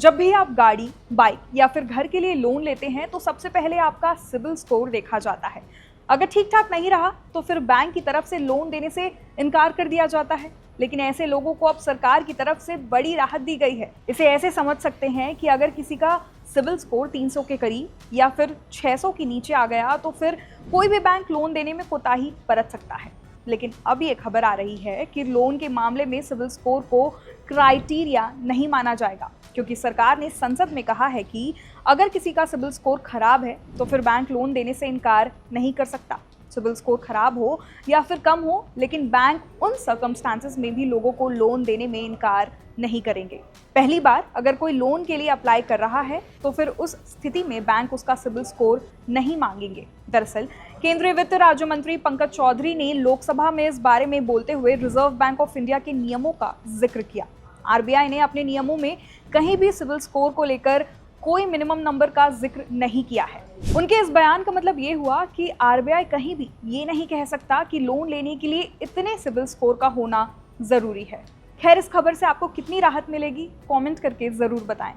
जब भी आप गाड़ी, बाइक या फिर घर के लिए लोन लेते हैं तो सबसे पहले आपका सिबिल स्कोर देखा जाता है। अगर ठीक ठाक नहीं रहा तो फिर बैंक की तरफ से लोन देने से इनकार कर दिया जाता है। लेकिन ऐसे लोगों को अब सरकार की तरफ से बड़ी राहत दी गई है। इसे ऐसे समझ सकते हैं कि अगर किसी का सिबिल स्कोर 300 के करीब या फिर 600 के नीचे आ गया तो फिर कोई भी बैंक लोन देने में कोताही बरत सकता है। लेकिन अब ये खबर आ रही है कि लोन के मामले में सिबिल स्कोर को क्राइटेरिया नहीं माना जाएगा, क्योंकि सरकार ने संसद में कहा है कि अगर किसी का सिबिल स्कोर खराब है तो फिर बैंक लोन देने से इनकार नहीं कर सकता। सिबिल स्कोर खराब हो या फिर कम हो, लेकिन बैंक उन सर्कमस्टांसेस में भी लोगों को लोन देने में इनकार नहीं करेंगे। पहली बार अगर कोई लोन के लिए अप्लाई कर रहा है तो फिर उस स्थिति में बैंक उसका सिबिल स्कोर नहीं मांगेंगे। दरअसल केंद्रीय वित्त राज्य मंत्री पंकज चौधरी ने लोकसभा में इस बारे में बोलते हुए रिजर्व बैंक ऑफ इंडिया के नियमों का जिक्र किया। आरबीआई ने अपने नियमों में कहीं भी सिबिल स्कोर को लेकर कोई मिनिमम नंबर का जिक्र नहीं किया है। उनके इस बयान का मतलब ये हुआ कि आरबीआई कहीं भी ये नहीं कह सकता कि लोन लेने के लिए इतने सिबिल स्कोर का होना जरूरी है। खैर, इस खबर से आपको कितनी राहत मिलेगी, कमेंट करके जरूर बताएं।